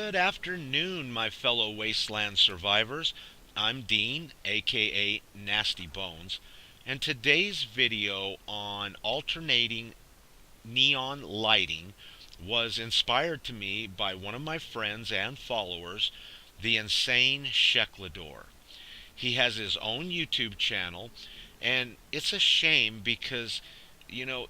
Good afternoon, my fellow wasteland survivors. I'm Dean, aka Nasty Bones, and today's video on alternating neon lighting was inspired to me by one of my friends and followers, the insane Sheklador. He has his own YouTube channel, and it's a shame because,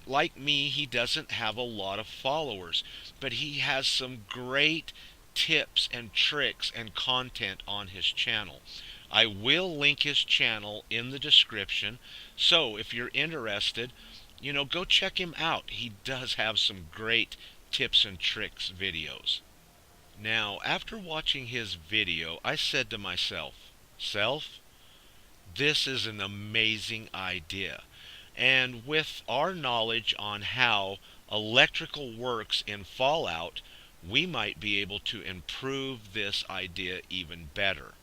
like me, he doesn't have a lot of followers, but he has some great tips and tricks and content on his channel. I will link his channel in the description, so if you're interested, go check him out. He does have some great tips and tricks videos. Now, after watching his video, I said to myself, Self, this is an amazing idea. And with our knowledge on how electrical works in Fallout, we might be able to improve this idea even better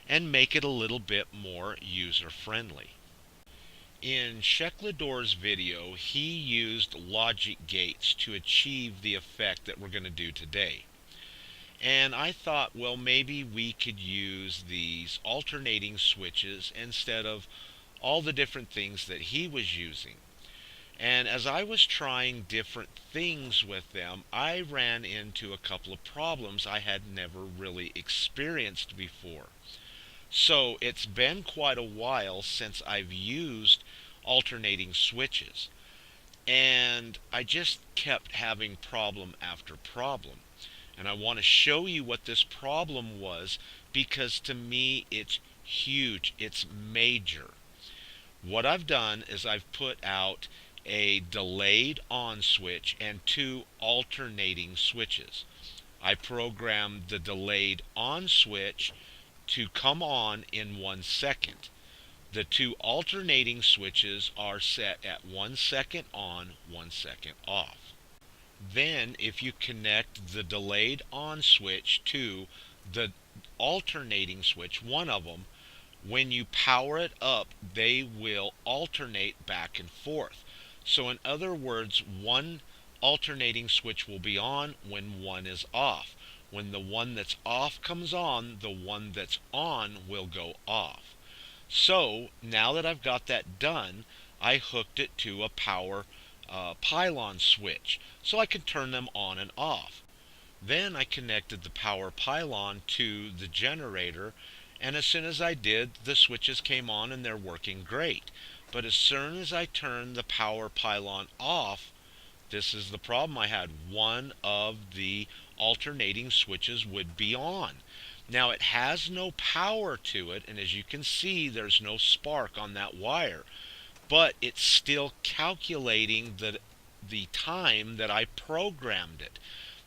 and make it a little bit more user-friendly. In Sheklador's video, he used logic gates to achieve the effect that we're going to do today. And I thought, well, maybe we could use these alternating switches instead of all the different things that he was using. And as I was trying different things with them, I ran into a couple of problems I had never really experienced before. So it's been quite a while since I've used alternating switches. And I just kept having problem after problem. And I want to show you what this problem was because to me it's huge, it's major. What I've done is I've put out a delayed on switch and two alternating switches. I programmed the delayed on switch to come on in 1 second. The two alternating switches are set at 1 second on, 1 second off. Then if you connect the delayed on switch to the alternating switch, one of them, when you power it up, they will alternate back and forth. So in other words, one alternating switch will be on when one is off. When the one that's off comes on, the one that's on will go off. So now that I've got that done, I hooked it to a power pylon switch so I could turn them on and off. Then I connected the power pylon to the generator, and as soon as I did, the switches came on and they're working great. But as soon as I turned the power pylon off, this is the problem I had. One of the alternating switches would be on. Now it has no power to it, and as you can see, there's no spark on that wire. But it's still calculating the time that I programmed it.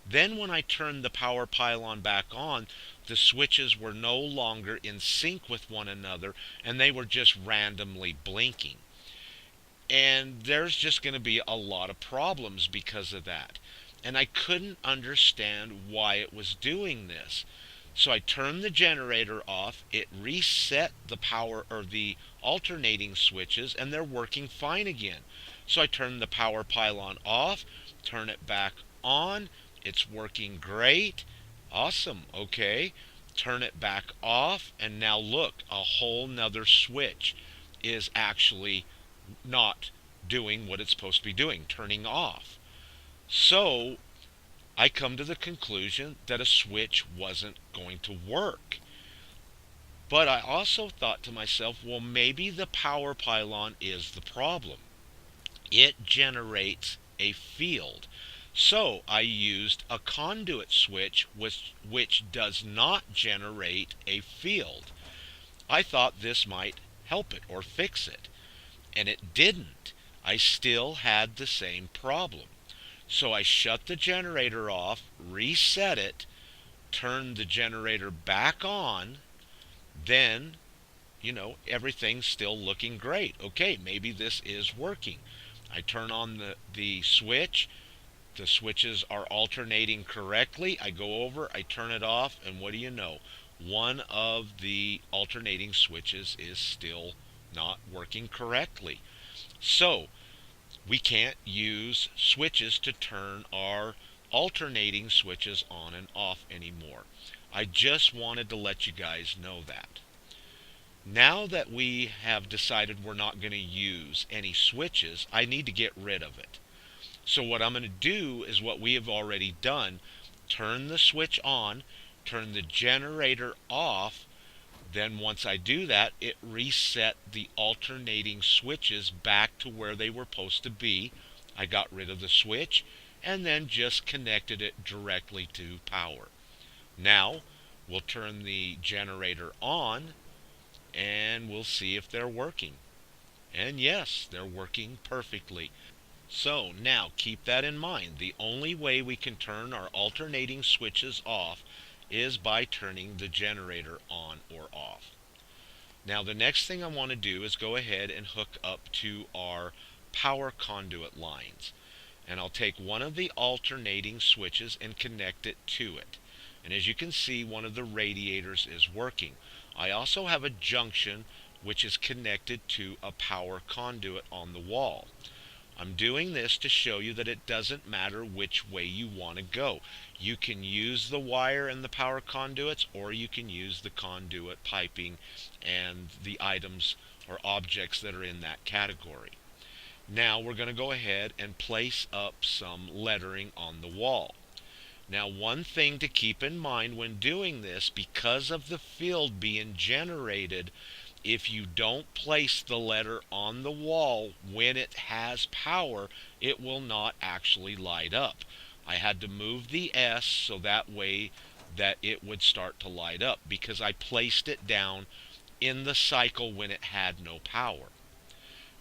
Then when I turned the power pylon back on, the switches were no longer in sync with one another, and they were just randomly blinking. And there's just going to be a lot of problems because of that. And I couldn't understand why it was doing this. So I turned the generator off, it reset the power or the alternating switches, and they're working fine again. So I turned the power pylon off, turn it back on, it's working great, awesome, okay. Turn it back off, and now look, a whole nother switch is actually not doing what it's supposed to be doing, turning off. So I come to the conclusion that a switch wasn't going to work. But I also thought to myself, well, maybe the power pylon is the problem. It generates a field. So I used a conduit switch which does not generate a field. I thought this might help it or fix it. And it didn't. I still had the same problem. So I shut the generator off, reset it, turned the generator back on, then, everything's still looking great. Okay, maybe this is working. I turn on the switch, the switches are alternating correctly. I go over, I turn it off, and what do you know? One of the alternating switches is still not working correctly. So we can't use switches to turn our alternating switches on and off anymore. I just wanted to let you guys know that. Now that we have decided we're not going to use any switches, I need to get rid of it. So what I'm going to do is what we have already done. Turn the switch on, turn the generator off. Then once I do that, it reset the alternating switches back to where they were supposed to be. I got rid of the switch and then just connected it directly to power. Now we'll turn the generator on and we'll see if they're working. And yes, they're working perfectly. So now keep that in mind. The only way we can turn our alternating switches off is by turning the generator on or off. Now the next thing I want to do is go ahead and hook up to our power conduit lines. And I'll take one of the alternating switches and connect it to it. And as you can see, one of the radiators is working. I also have a junction which is connected to a power conduit on the wall. I'm doing this to show you that it doesn't matter which way you want to go. You can use the wire and the power conduits, or you can use the conduit piping and the items or objects that are in that category. Now we're going to go ahead and place up some lettering on the wall. Now one thing to keep in mind when doing this, because of the field being generated, if you don't place the letter on the wall when it has power, it will not actually light up. I had to move the S so that way that it would start to light up, because I placed it down in the cycle when it had no power.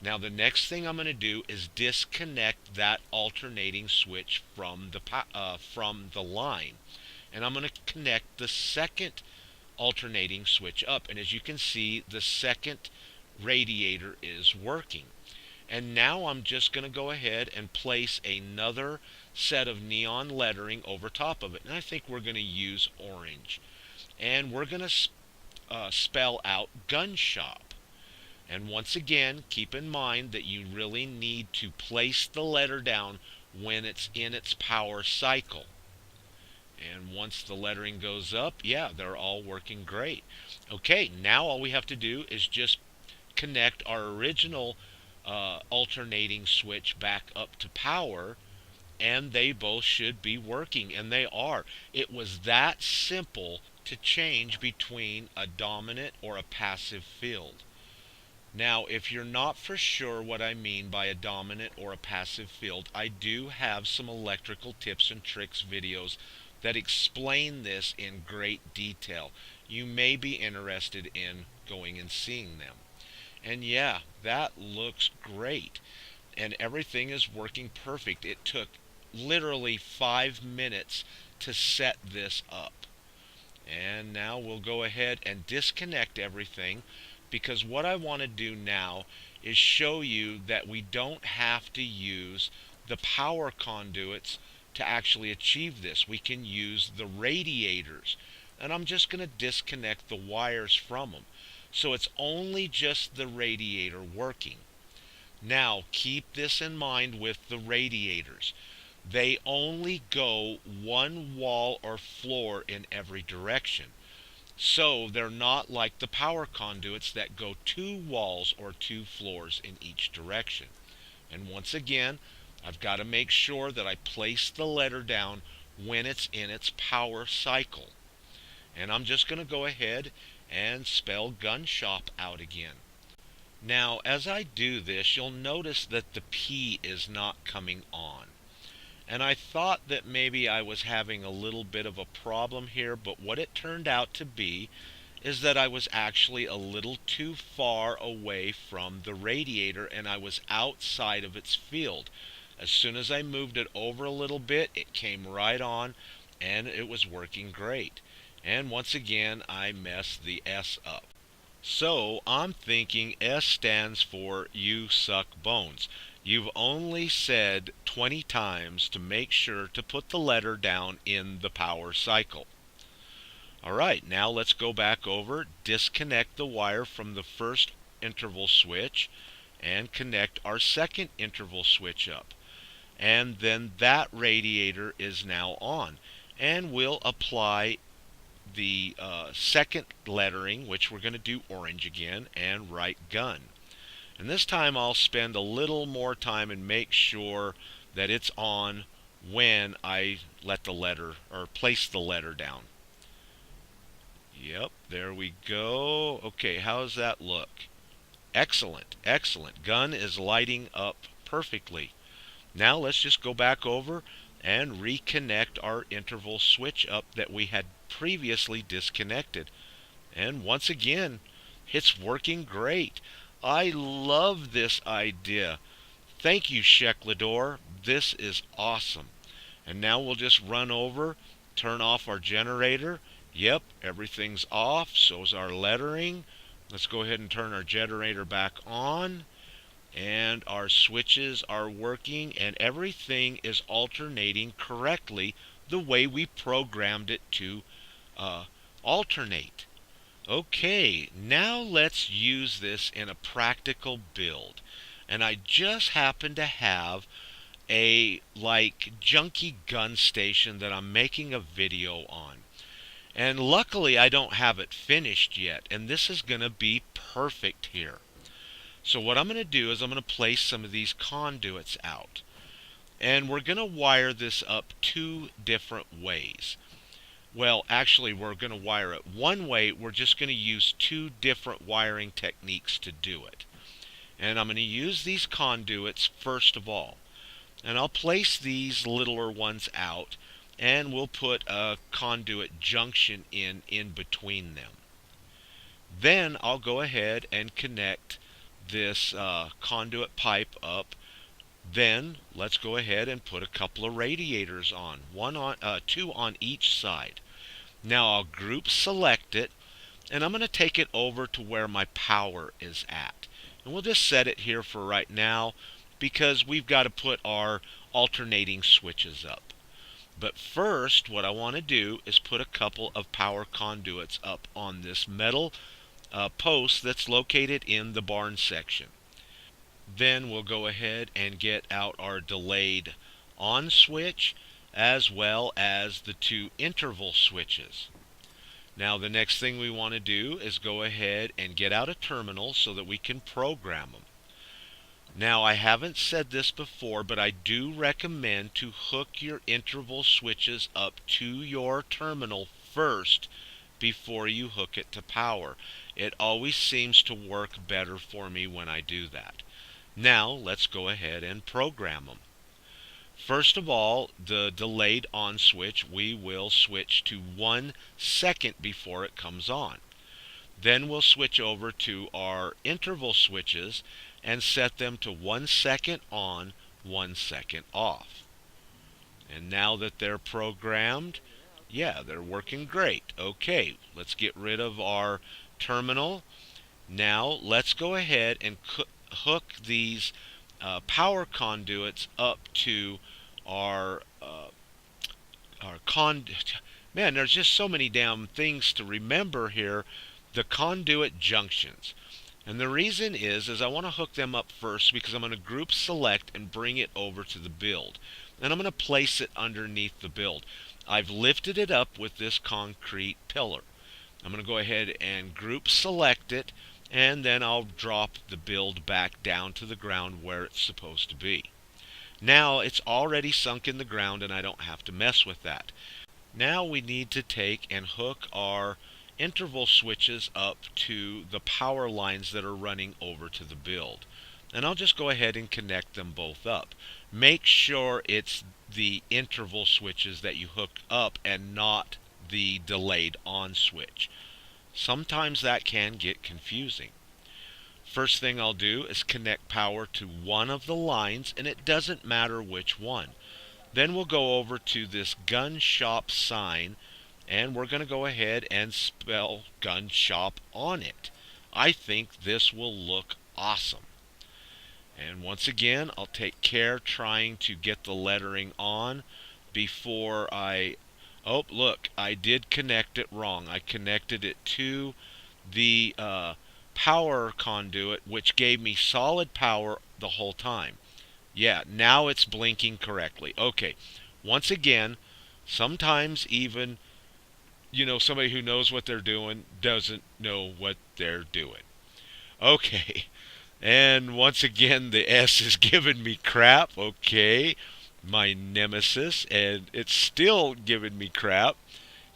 Now the next thing I'm going to do is disconnect that alternating switch from the line, and I'm going to connect the second alternating switch up, and as you can see, the second radiator is working. And now I'm just going to go ahead and place another set of neon lettering over top of it, and I think we're going to use orange, and we're going to spell out gun shop. And once again, keep in mind that you really need to place the letter down when it's in its power cycle. And once the lettering goes up, yeah, they're all working great. Okay, now all we have to do is just connect our original alternating switch back up to power, and they both should be working, and they are. It was that simple to change between a dominant or a passive field. Now, if you're not for sure what I mean by a dominant or a passive field, I do have some electrical tips and tricks videos that explain this in great detail. You may be interested in going and seeing them. And yeah, that looks great. And everything is working perfect. It took literally 5 minutes to set this up. And now we'll go ahead and disconnect everything, because what I want to do now is show you that we don't have to use the power conduits to actually achieve this. We can use the radiators, and I'm just going to disconnect the wires from them. So it's only just the radiator working. Now keep this in mind with the radiators. They only go one wall or floor in every direction. So they're not like the power conduits that go 2 walls or 2 floors in each direction. And once again, I've got to make sure that I place the letter down when it's in its power cycle. And I'm just going to go ahead and spell gun shop out again. Now, as I do this, you'll notice that the P is not coming on. And I thought that maybe I was having a little bit of a problem here, but what it turned out to be is that I was actually a little too far away from the radiator, and I was outside of its field. As soon as I moved it over a little bit, it came right on, and it was working great. And once again, I messed the S up. So I'm thinking S stands for you suck bones. You've only said 20 times to make sure to put the letter down in the power cycle. Alright, now let's go back over, disconnect the wire from the first interval switch, and connect our second interval switch up. and then that radiator is now on. And we'll apply the second lettering, which we're going to do orange again, and write gun. And this time I'll spend a little more time and make sure that it's on when I let the letter or place the letter down. Yep, there we go. Okay, how does that look? Excellent, excellent. Gun is lighting up perfectly. Now let's just go back over and reconnect our interval switch up that we had previously disconnected. And once again, it's working great. I love this idea. Thank you, Sheklador. This is awesome. And now we'll just run over, turn off our generator. Yep, everything's off, so's our lettering. Let's go ahead and turn our generator back on. And our switches are working, and everything is alternating correctly the way we programmed it to alternate. Okay, now let's use this in a practical build. And I just happen to have a junky gun station that I'm making a video on. And luckily I don't have it finished yet, and this is going to be perfect here. So what I'm going to do is I'm going to place some of these conduits out. And we're going to wire this up two different ways. Well, actually, we're going to wire it one way. We're just going to use two different wiring techniques to do it. And I'm going to use these conduits first of all. And I'll place these littler ones out, and we'll put a conduit junction in between them. Then I'll go ahead and connect this conduit pipe up. Then let's go ahead and put a couple of radiators on, two on each side. Now I'll group select it, and I'm going to take it over to where my power is at. And we'll just set it here for right now because we've got to put our alternating switches up. But first, what I want to do is put a couple of power conduits up on this metal post that's located in the barn section. Then we'll go ahead and get out our delayed on switch as well as the two interval switches. Now the next thing we want to do is go ahead and get out a terminal so that we can program them. Now I haven't said this before, but I do recommend to hook your interval switches up to your terminal first before you hook it to power. It always seems to work better for me when I do that. Now let's go ahead and program them. First of all, the delayed on switch, we will switch to 1 second before it comes on. Then we'll switch over to our interval switches and set them to 1 second on, 1 second off. And now that they're programmed, yeah, they're working great. Okay, let's get rid of our terminal. Now let's go ahead and hook these power conduits up to our man, there's just so many damn things to remember here. The conduit junctions. And the reason is I want to hook them up first because I'm going to group select and bring it over to the build. And I'm going to place it underneath the build. I've lifted it up with this concrete pillar. I'm going to go ahead and group select it, and then I'll drop the build back down to the ground where it's supposed to be. Now it's already sunk in the ground and I don't have to mess with that. Now we need to take and hook our interval switches up to the power lines that are running over to the build. And I'll just go ahead and connect them both up. Make sure it's the interval switches that you hook up and not the delayed on switch. Sometimes that can get confusing. First thing I'll do is connect power to one of the lines, and it doesn't matter which one. Then we'll go over to this gun shop sign, and we're going to go ahead and spell gun shop on it. I think this will look awesome. And once again, I'll take care trying to get the lettering on before I... Oh, look, I did connect it wrong. I connected it to the power conduit, which gave me solid power the whole time. Yeah, now it's blinking correctly. Okay, once again, sometimes even, somebody who knows what they're doing doesn't know what they're doing. Okay, and once again, the S is giving me crap. Okay, my nemesis, and it's still giving me crap.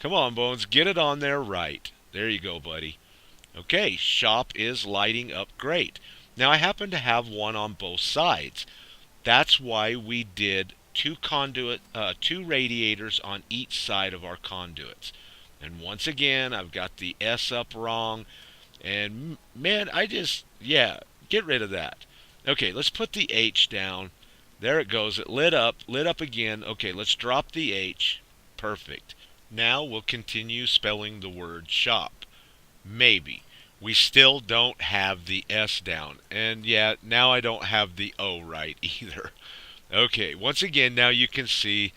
Come on, Bones, get it on there right. There you go, buddy. Okay, shop is lighting up great. Now, I happen to have one on both sides. That's why we did two radiators on each side of our conduits. And once again, I've got the S up wrong. And man, yeah, get rid of that. Okay, let's put the H down. There it goes. It lit up again. Okay, let's drop the H. Perfect. Now we'll continue spelling the word shop. Maybe. We still don't have the S down. And yeah, now I don't have the O right either. Okay, once again, now you can see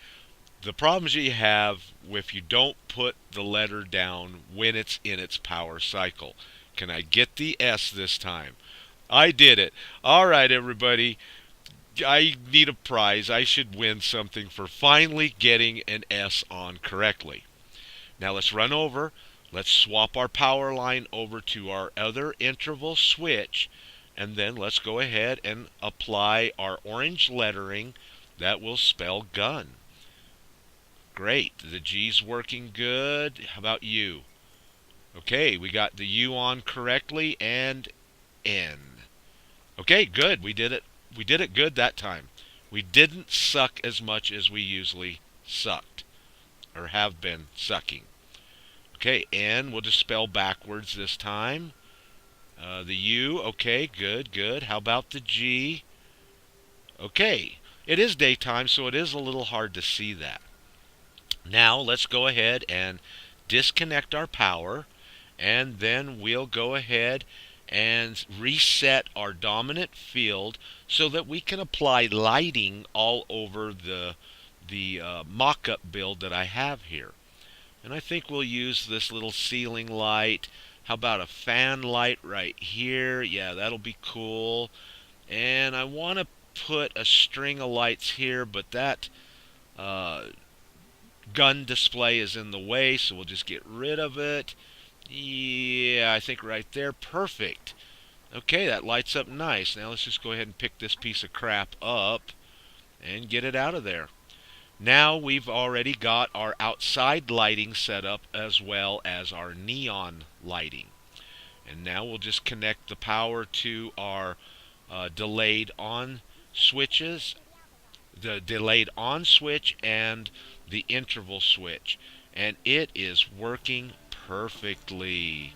the problems you have if you don't put the letter down when it's in its power cycle. Can I get the S this time? I did it. All right, everybody. I need a prize. I should win something for finally getting an S on correctly. Now let's run over. Let's swap our power line over to our other interval switch. And then let's go ahead and apply our orange lettering that will spell gun. Great. The G's working good. How about U? Okay, we got the U on correctly and N. Okay, good. We did it. We did it good that time. We didn't suck as much as we usually sucked or have been sucking. Okay, N we'll just spell backwards this time. The U, okay, good, good. How about the G? Okay, it is daytime, so it is a little hard to see that. Now let's go ahead and disconnect our power, and then we'll go ahead and reset our dominant field so that we can apply lighting all over the mock-up build that I have here. And I think we'll use this little ceiling light. How about a fan light right here? Yeah, that'll be cool. And I want to put a string of lights here, but that gun display is in the way, so we'll just get rid of it. Yeah, I think right there. Perfect. Okay, that lights up nice. Now let's just go ahead and pick this piece of crap up and get it out of there. Now we've already got our outside lighting set up as well as our neon lighting. And now we'll just connect the power to our delayed on switches, the delayed on switch and the interval switch. And it is working perfectly.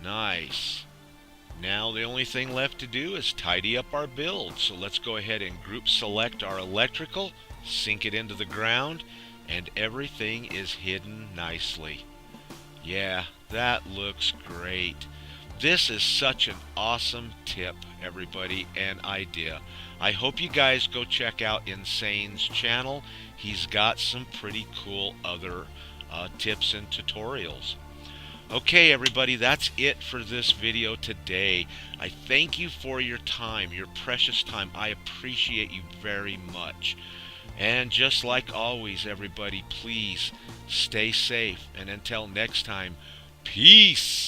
Nice. Now the only thing left to do is tidy up our build. So let's go ahead and group select our electrical, sink it into the ground, and everything is hidden nicely. Yeah, that looks great. This is such an awesome tip, everybody, and idea. I hope you guys go check out Insane's channel. He's got some pretty cool other tips and tutorials. Okay, everybody, that's it for this video today. I thank you for your time, your precious time. I appreciate you very much. And just like always, everybody, please stay safe. And until next time, peace.